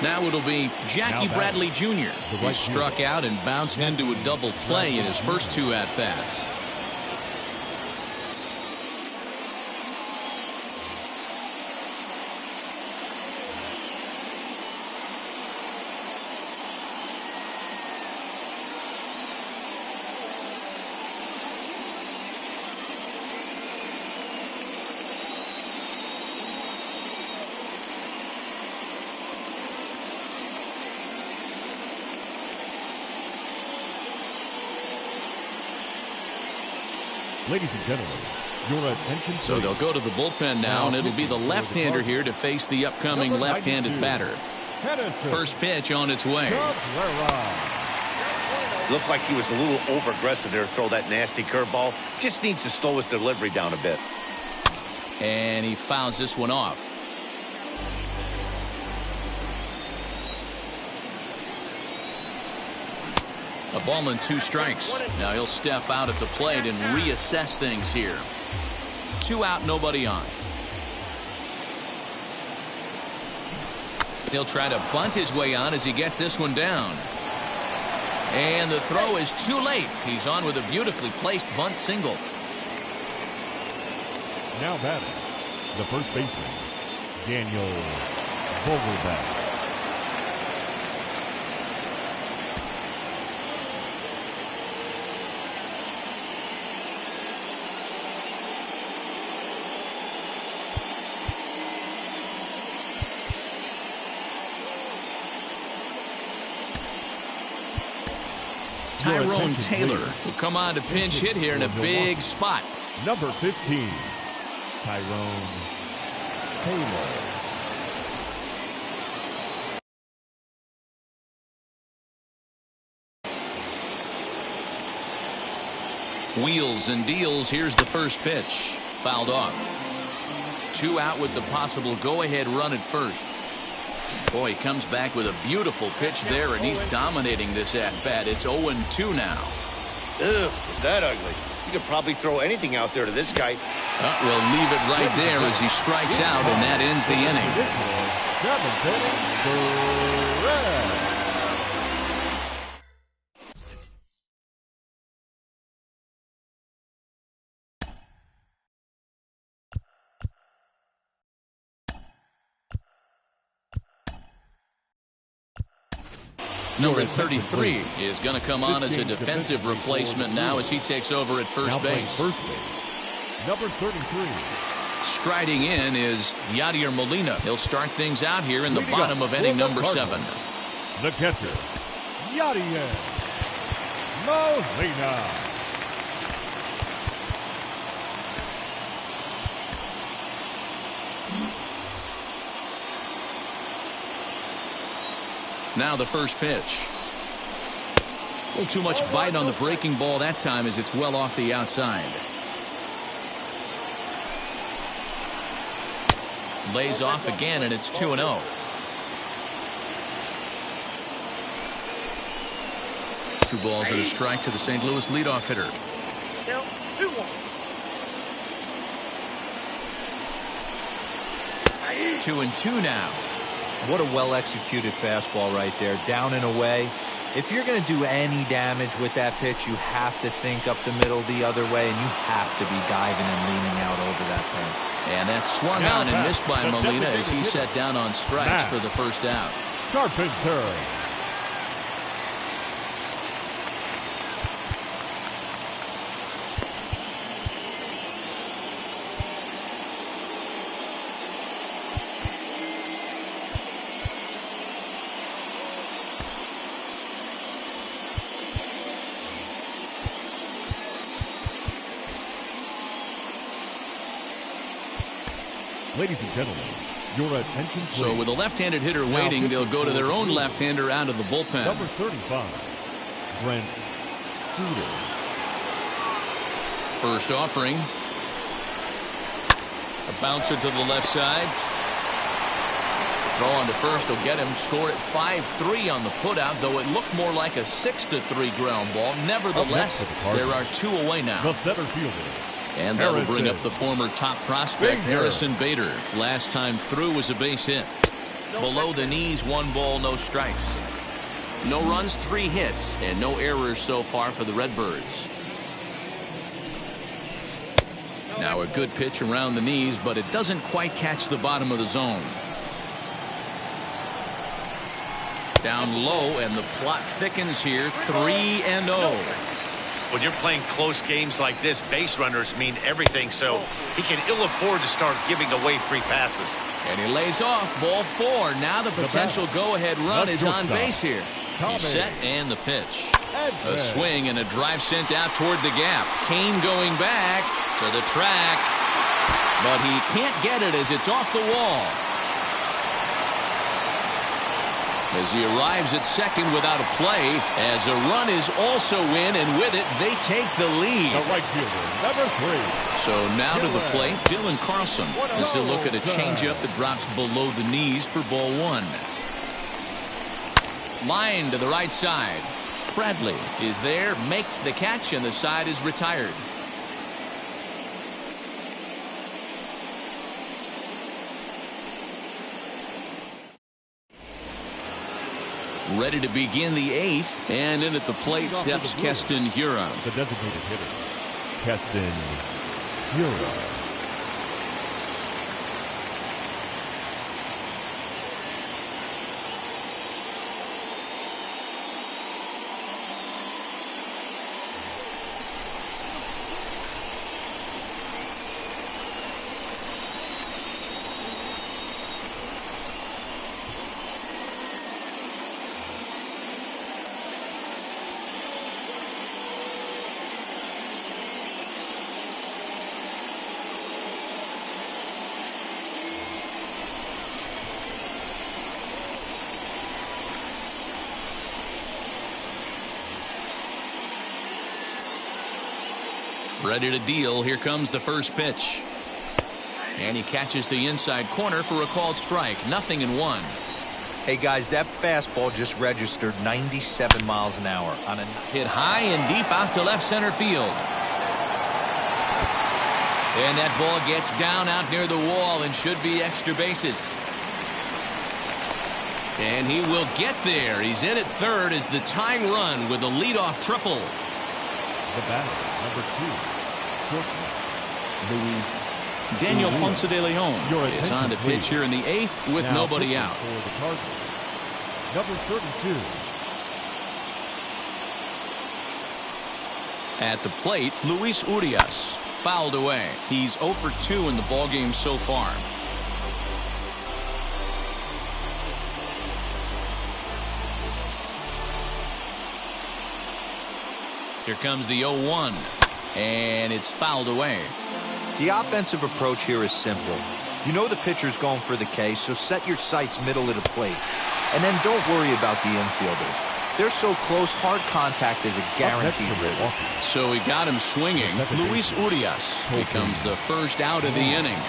Now it'll be Jackie Bradley Jr. He struck out and bounced into a double play in his first 2 at-bats. Ladies and gentlemen, your attention. So they'll go to the bullpen now, and it'll be the left-hander here to face the upcoming left-handed batter. First pitch on its way. Looked like he was a little over-aggressive there to throw that nasty curveball. Just needs to slow his delivery down a bit. And he fouls this one off. A ball and 2 strikes. Now he'll step out at the plate and reassess things here. 2 out, nobody on. He'll try to bunt his way on as he gets this one down. And the throw is too late. He's on with a beautifully placed bunt single. Now batting, the first baseman, Daniel Vogelbach. Tyrone Taylor will come on to pinch hit here in a big spot. Number 15, Tyrone Taylor. Wheels and deals. Here's the first pitch. Fouled off. 2 out with the possible go-ahead run at first. Boy, he comes back with a beautiful pitch there, and he's dominating this at-bat. It's 0-2 now. Ugh, is that ugly? You could probably throw anything out there to this guy. We'll leave it right there as he strikes out, and that ends the inning. 7th inning, the Reds. Number 33 is going to come on as a defensive replacement now as he takes over at first base. Number 33. Striding in is Yadier Molina. He'll start things out here in the bottom of inning number 7. The catcher, Yadier Molina. Now the first pitch. A little too much bite on the breaking ball that time as it's well off the outside. Lays off again, and it's 2-0. Two balls and a strike to the St. Louis leadoff hitter. 2-2 now. What a well-executed fastball right there, down and away. If you're going to do any damage with that pitch, you have to think up the middle the other way, and you have to be diving and leaning out over that thing. And that's swung on and missed by Molina as he set down on strikes for the first out. Carpenter. Ladies and gentlemen, your attention please. So with a left-handed hitter waiting, they'll go to their own left-hander out of the bullpen. Number 35, Brent Suter. First offering. A bouncer to the left side. Throw on to first will get him. Score at 5-3 on the putout, though it looked more like a 6-3 ground ball. Nevertheless, there are 2 away now. The center fielder. And that'll bring up the former top prospect, Harrison Bader. Last time through was a base hit. Below the knees, 1 ball, no strikes. No runs, 3 hits, and no errors so far for the Redbirds. Now a good pitch around the knees, but it doesn't quite catch the bottom of the zone. Down low, and the plot thickens here, 3-0. When you're playing close games like this, base runners mean everything, so he can ill afford to start giving away free passes. And he lays off, ball 4. Now the potential go-ahead run is on base here. He's set, and the pitch. A swing and a drive sent out toward the gap. Kane going back to the track, but he can't get it as it's off the wall. As he arrives at second without a play, as a run is also in, and with it, they take the lead. The right fielder, number 3. So now to the plate, Dylan Carlson, as he'll look at a changeup that drops below the knees for ball 1. Line to the right side. Bradley is there, makes the catch, and the side is retired. Ready to begin the 8th, and in at the plate steps Keston Hiura. The designated hitter, Keston Hiura. Ready to deal. Here comes the first pitch. And he catches the inside corner for a called strike. 0-1. Hey, guys, that fastball just registered 97 miles an hour on a hit high and deep out to left center field. And that ball gets down out near the wall and should be extra bases. And he will get there. He's in at third as the tying run with a leadoff triple. The batter, number 2, shortstop, Luis Daniel Urias. Ponce de Leon Your is on to attention, pitch please. here in the 8th with Now nobody pitching out. for the Cardinals, number 32. At the plate, Luis Urias fouled away. He's 0 for 2 in the ballgame so far. Here comes the 0-1, and it's fouled away. The offensive approach here is simple. You know the pitcher's going for the K, so set your sights middle of the plate. And then don't worry about the infielders. They're so close, hard contact is a guaranteed hit. So he got him swinging. Luis Urias becomes the first out of the inning.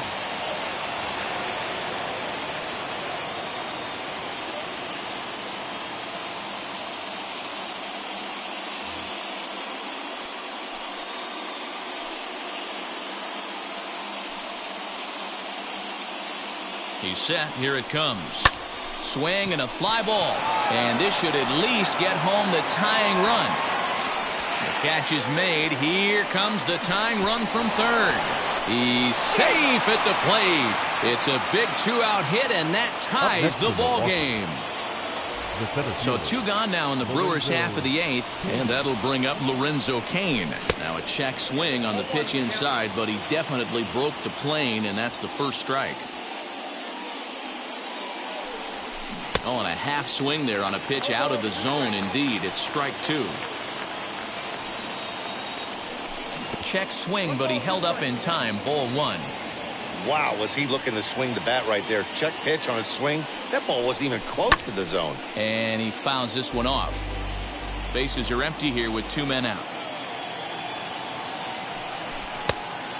He's set. Here it comes. Swing and a fly ball. And this should at least get home the tying run. The catch is made. Here comes the tying run from third. He's safe at the plate. It's a big 2-out hit, and that ties the ball game. So 2 gone now in the Brewers' half of the 8th, and that'll bring up Lorenzo Cain. Now a check swing on the pitch inside, but he definitely broke the plane, and that's the first strike. Oh, and a half swing there on a pitch out of the zone. Indeed, it's strike 2. Check swing, but he held up in time. Ball 1. Wow, was he looking to swing the bat right there. Check pitch on a swing. That ball wasn't even close to the zone. And he fouls this one off. Bases are empty here with 2 men out.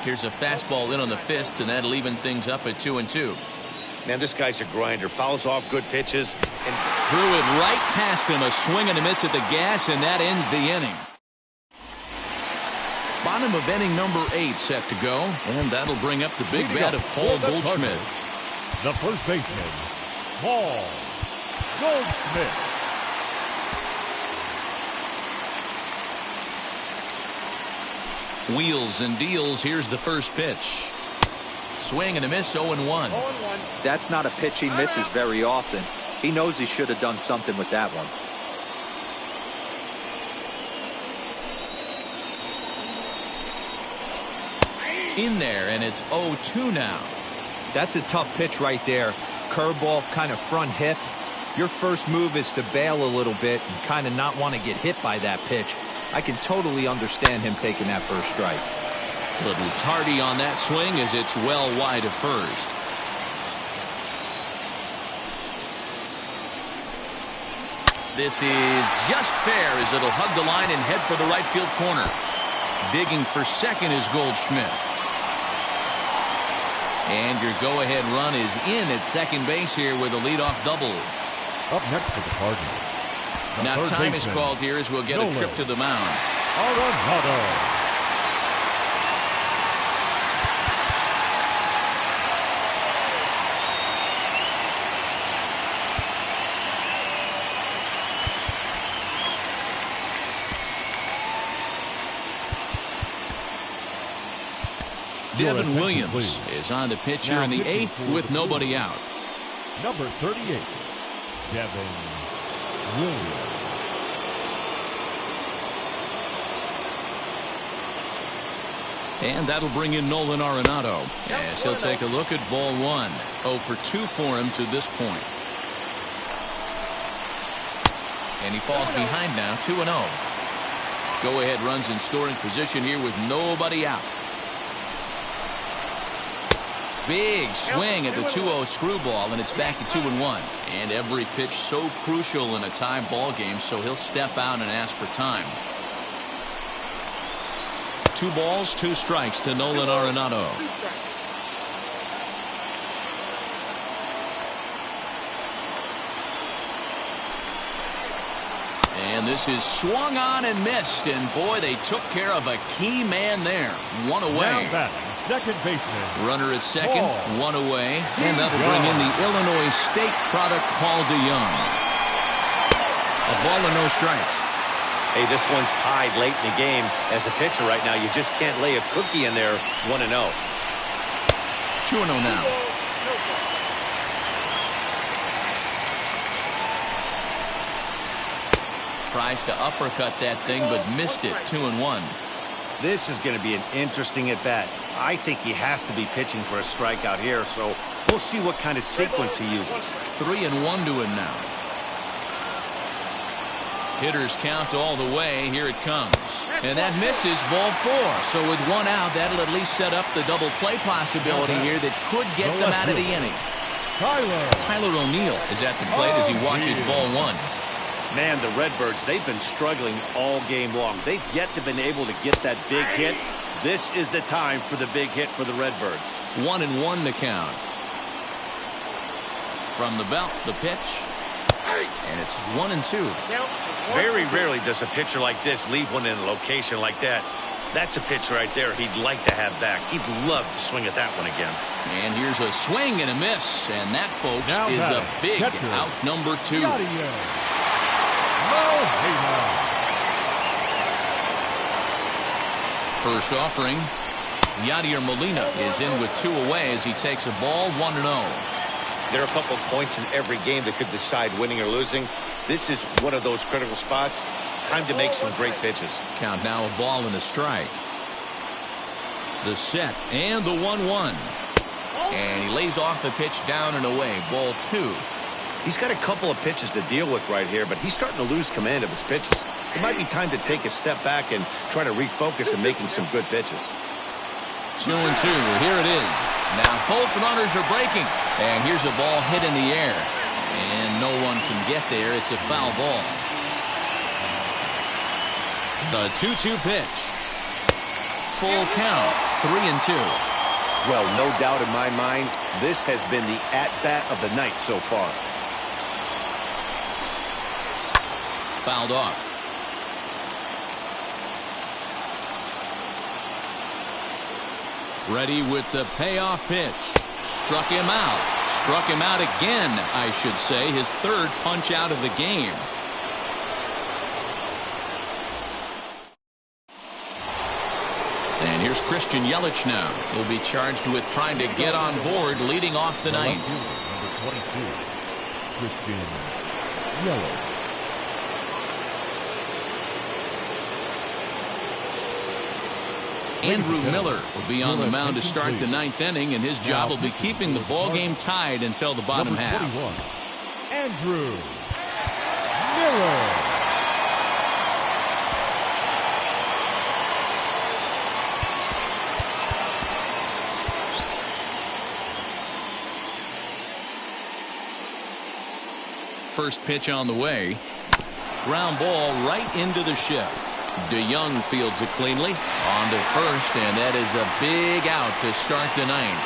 Here's a fastball in on the fists, and that'll even things up at 2-2. Man, this guy's a grinder. Fouls off good pitches. And threw it right past him. A swing and a miss at the gas, and that ends the inning. Bottom of inning number 8 set to go, and that'll bring up the big bat of Paul Goldschmidt. The first baseman, Paul Goldschmidt. Wheels and deals. Here's the first pitch. Swing and a miss. 0-1. That's not a pitch he misses very often. He knows he should have done something with that one. In there, and it's 0-2 now. That's a tough pitch right there. Curveball, kind of front hip. Your first move is to bail a little bit and kind of not want to get hit by that pitch. I can totally understand him taking that first strike. A little tardy on that swing as it's well wide of first. This is just fair as it'll hug the line and head for the right field corner. Digging for second is Goldschmidt. And your go-ahead run is in at second base here with a leadoff double. Up next for the Cardinals. Now time is called here as we'll get a trip to the mound. Arenado. Devin Williams is on the pitch here in the 8th with nobody out. Number 38, Devin Williams. And that'll bring in Nolan Arenado as he'll take a look at ball 1. 0 for 2 for him to this point. And he falls behind now, 2-0. Go-ahead runs in scoring position here with nobody out. Big swing at the 2-0 screwball, and it's back to 2-1. And every pitch so crucial in a tie ball game, so he'll step out and ask for time. 2 balls, 2 strikes to Nolan Arenado. And this is swung on and missed. And boy, they took care of a key man there. 1 away. Now batting, second baseman. Runner at second, Paul 1 away. And that'll bring in the Illinois State product, Paul DeYoung. A ball and no strikes. Hey, this one's tied late in the game. As a pitcher right now, you just can't lay a cookie in there. 1-0. 2-0 now. Tries to uppercut that thing, but missed it. 2-1. This is going to be an interesting at-bat. I think he has to be pitching for a strikeout here, so we'll see what kind of sequence he uses. 3-1 to him now. Hitters count all the way. Here it comes. And that misses, ball 4. So with 1 out, that'll at least set up the double play possibility here that could get them out of the inning. Tyler O'Neill is at the plate as he watches ball 1. Man, the Redbirds, they've been struggling all game long. They've yet to been able to get that big hit. This is the time for the big hit for the Redbirds. 1-1 the count. From the belt, the pitch. And it's 1-2. Very rarely does a pitcher like this leave one in a location like that. That's a pitch right there he'd like to have back. He'd love to swing at that one again. And here's a swing and a miss. And that, folks, now is a big catcher. out number 2. First offering. Yadier Molina is in with 2 away as he takes a ball 1-0. There are a couple of points in every game that could decide winning or losing. This is one of those critical spots. Time to make some great pitches. Count now, a ball and a strike. The set and the 1-1. And he lays off the pitch down and away. Ball 2. He's got a couple of pitches to deal with right here, but he's starting to lose command of his pitches. It might be time to take a step back and try to refocus on making some good pitches. 2-2. Here it is. Now both runners are breaking. And here's a ball hit in the air. And no one can get there. It's a foul ball. The 2-2 pitch. Full count. 3-2. Well, no doubt in my mind, this has been the at-bat of the night so far. Fouled off. Ready with the payoff pitch. Struck him out. Struck him out again, I should say. His 3rd punch out of the game. And here's Christian Yelich now. He'll be charged with trying to get on board leading off the 9th. Number 22, Christian Yelich. Andrew Miller will be on the mound to start the 9th inning, and his job will be keeping the ball game tied until the bottom half. Andrew Miller. First pitch on the way. Ground ball right into the shift. DeYoung fields it cleanly. On to first, and that is a big out to start the 9th.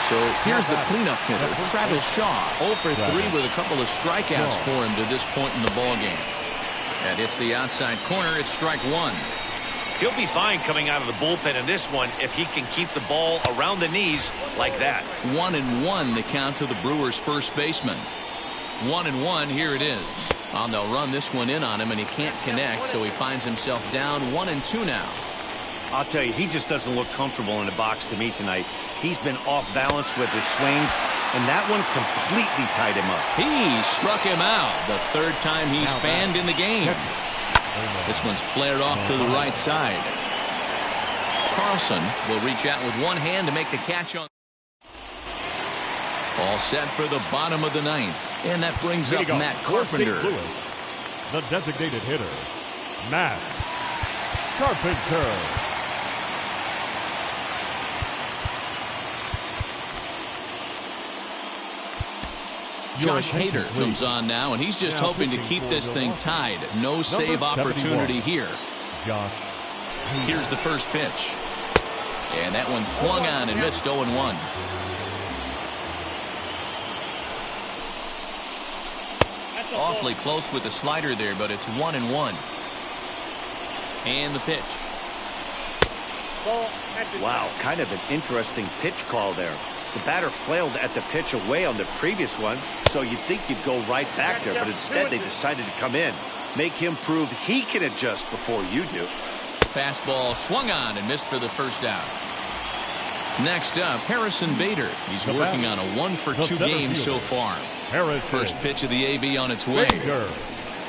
So here's the cleanup hitter, Travis Shaw. 0 for 3 with a couple of strikeouts for him to this point in the ballgame. And it's the outside corner. It's strike 1. He'll be fine coming out of the bullpen in this one if he can keep the ball around the knees like that. 1-1 the count to the Brewers' first baseman. 1-1, here it is. They'll run this one in on him, and he can't connect, so he finds himself down 1-2 now. I'll tell you, he just doesn't look comfortable in the box to me tonight. He's been off balance with his swings, and that one completely tied him up. He struck him out, the 3rd time he's fanned in the game. This one's flared off to the right side. Carlson will reach out with one hand to make the catch on. All set for the bottom of the 9th. And that brings up Matt Carpenter. The designated hitter, Matt Carpenter. Josh Hader comes on now, and he's just hoping to keep this thing tied. No save opportunity here. Josh Here's the first pitch. And that one swung on and missed 0-1. Awfully close with the slider there, but it's 1-1. And the pitch. Wow, kind of an interesting pitch call there. The batter flailed at the pitch away on the previous one, so you'd think you'd go right back there, but instead they decided to come in. Make him prove he can adjust before you do. Fastball swung on and missed for the first out. Next up, Harrison Bader. He's working on a 1-for-2 game so far. First pitch of the AB on its way.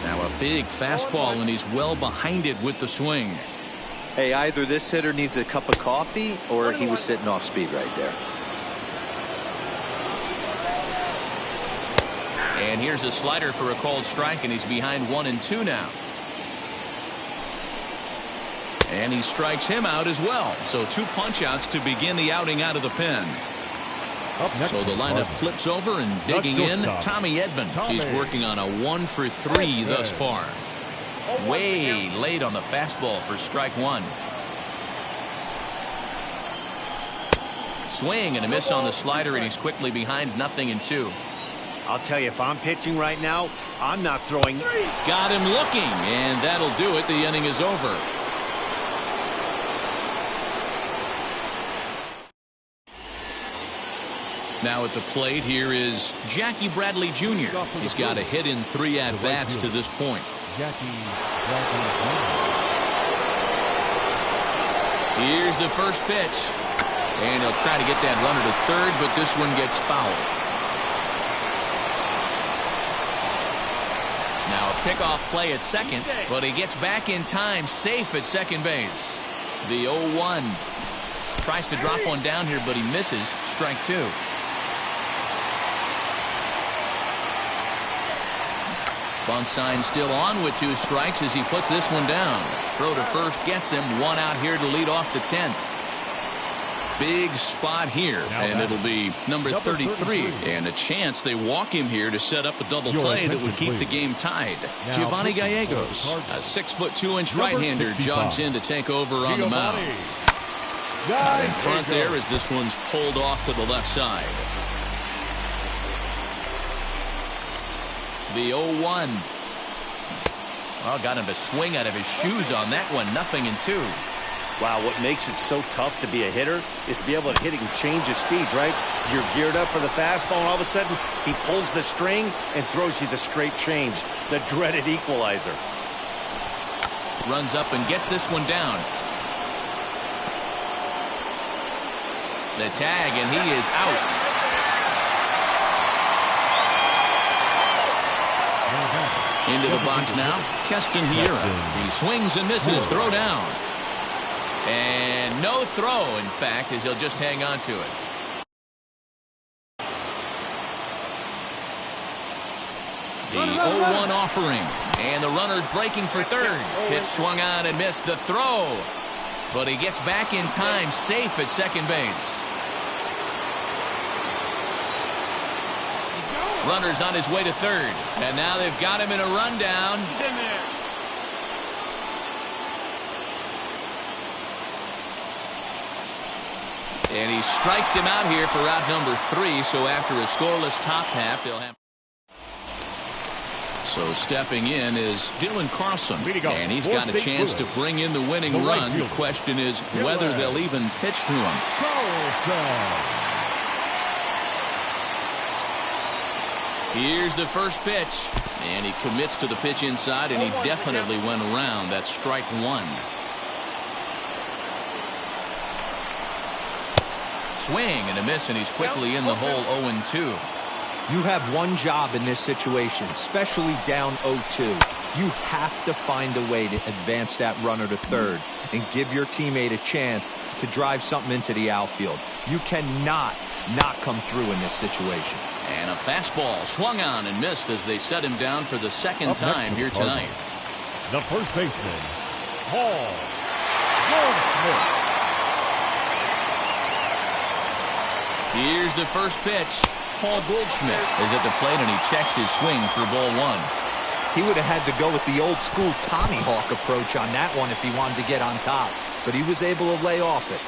Now a big fastball, and he's well behind it with the swing. Hey, either this hitter needs a cup of coffee or he was sitting off speed right there. And here's a slider for a called strike, and he's behind 1-2 now. And he strikes him out as well. So 2 punch-outs to begin the outing out of the pen. So the lineup flips over, and digging in, Tommy Edman. He's working on a 1-for-3 thus far. Way late on the fastball for strike one. Swing and a miss on the slider, and he's quickly behind 0-2. I'll tell you, if I'm pitching right now, I'm not throwing. Got him looking, and that'll do it. The inning is over. Now at the plate, here is Jackie Bradley Jr. He's got a hit in 3 at-bats to this point. Here's the first pitch. And he'll try to get that runner to third, but this one gets fouled. Now a pickoff play at second, but he gets back in time, safe at second base. The 0-1. Tries to drop one down here, but he misses. Strike 2. Bunt sign still on with 2 strikes as he puts this one down. Throw to first gets him. 1 out here to lead off the 10th. Big spot here, and it'll be number 33. And a chance they walk him here to set up a double play that would keep the game tied. Giovanni Gallegos, a 6'2" right-hander, jogs in to take over on the mound. Out in front there as this one's pulled off to the left side. The 0-1. Well, got him to swing out of his shoes on that one. 0-2. Wow, what makes it so tough to be a hitter is to be able to hit and change his speeds, right? You're geared up for the fastball, and all of a sudden, he pulls the string and throws you the straight change, the dreaded equalizer. Runs up and gets this one down. The tag, and he is out. Into the box now, Keston Hiura. He swings and misses, throw down. And no throw, in fact, as he'll just hang on to it. The 0-1 offering. And the runner's breaking for third. Pitch swung on and missed the throw. But he gets back in time, safe at second base. Runner's on his way to third. And now they've got him in a rundown. And he strikes him out here for out number 3. So after a scoreless top half, they'll have. So stepping in is Dylan Carlson. And he's got a chance to bring in the winning run. The question is whether they'll even pitch to him. Here's the first pitch. And he commits to the pitch inside, and he definitely went around. That's strike 1. Swing and a miss, and he's quickly in the hole. 0-2. You have one job in this situation, especially down 0-2. You have to find a way to advance that runner to third and give your teammate a chance to drive something into the outfield. You cannot not come through in this situation. And a fastball swung on and missed as they set him down for the second time here tonight. The first baseman, Paul Goldschmidt. Here's the first pitch. Paul Goldschmidt is at the plate, and he checks his swing for ball 1. He would have had to go with the old school Tommy Hawk approach on that one if he wanted to get on top. but he was able to lay off it.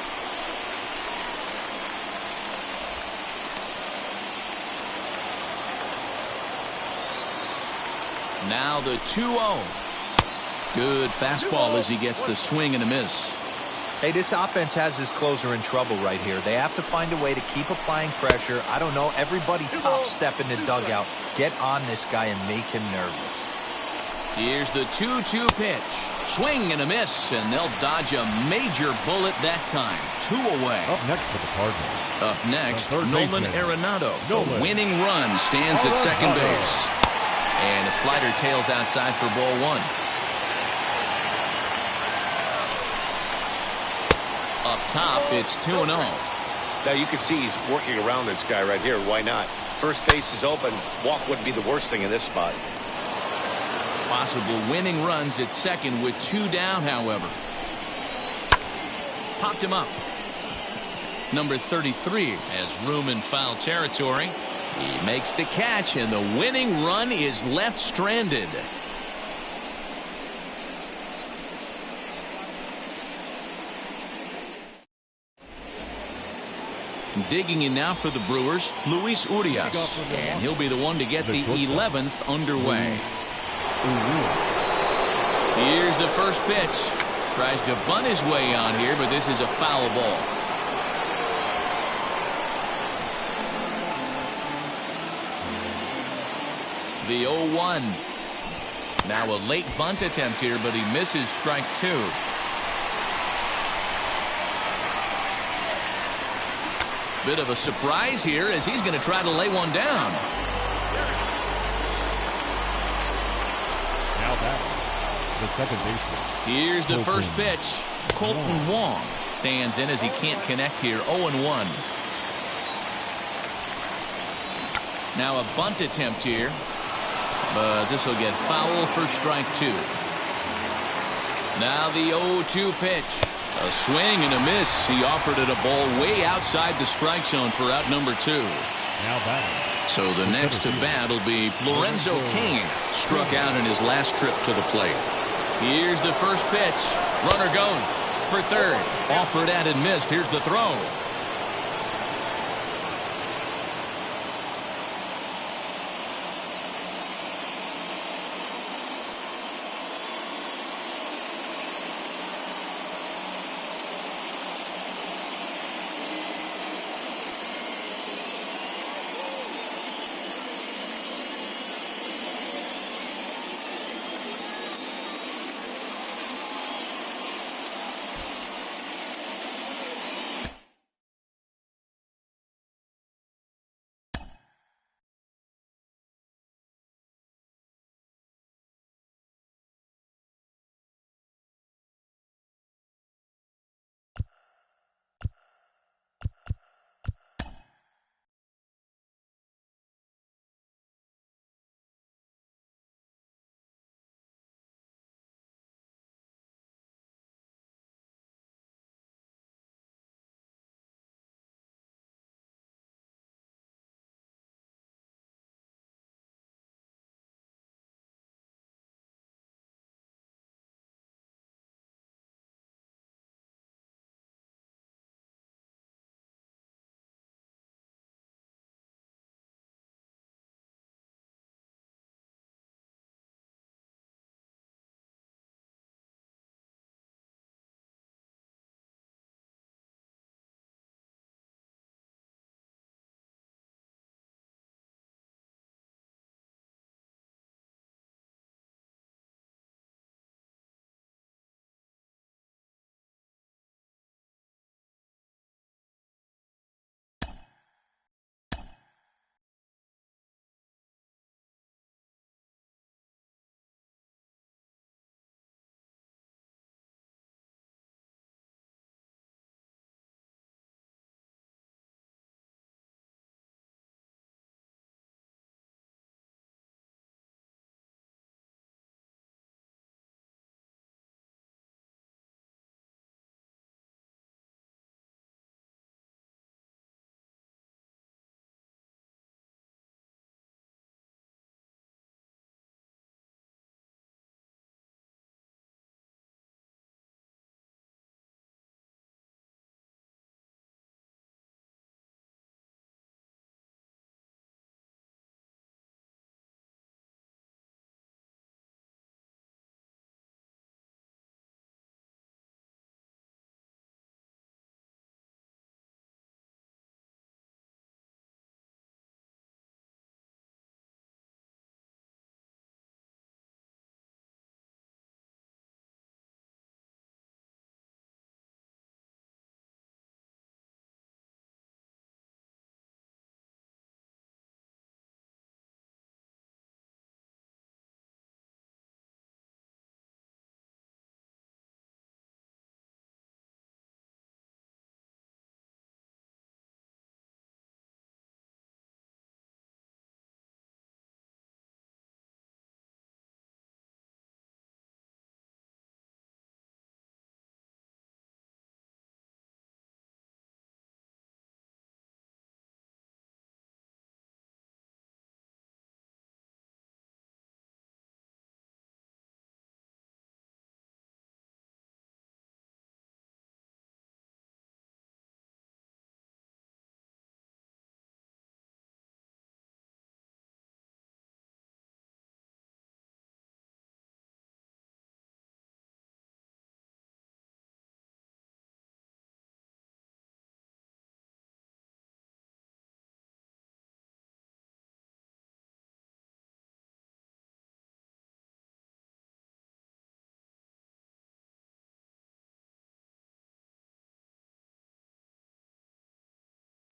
Now the 2-0. Good fastball as he gets the swing and a miss. Hey, this offense has this closer in trouble right here. They have to find a way to keep applying pressure. I don't know. Everybody top step in the dugout. Get on this guy and make him nervous. Here's the 2-2 pitch. Swing and a miss, and they'll dodge a major bullet that time. 2 away. Up next for the Cardinals. Up next, The third Nolan baseman. Arenado. Nolan. The winning run stands at second Arenado. base. And a slider tails outside for ball 1. Up top, it's 2-0. Now you can see he's working around this guy right here. Why not? First base is open. Walk wouldn't be the worst thing in this spot. Possible winning runs at second with 2 down, however. Popped him up. Number 33 has room in foul territory. He makes the catch, and the winning run is left stranded. Digging in now for the Brewers, Luis Urias, and he'll be the one to get the 11th underway. Here's the first pitch. Tries to bunt his way on here, but this is a foul ball. The 0-1. Now a late bunt attempt here, but he misses strike 2. Bit of a surprise here as he's going to try to lay one down. Now that the second baseman. Here's the first pitch. Colton Wong stands in as he can't connect here. 0-1. Now a bunt attempt here, but this will get foul for strike 2. Now the 0-2 pitch. A swing and a miss. He offered it a ball way outside the strike zone for out number 2. Now batting. So the next to bat will be Lorenzo Cain, struck out in his last trip to the plate. Here's the first pitch. Runner goes for third. Offered at and missed. Here's the throw.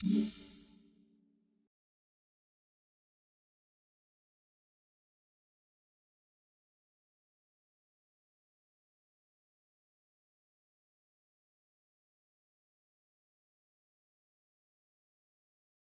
Mm-hmm.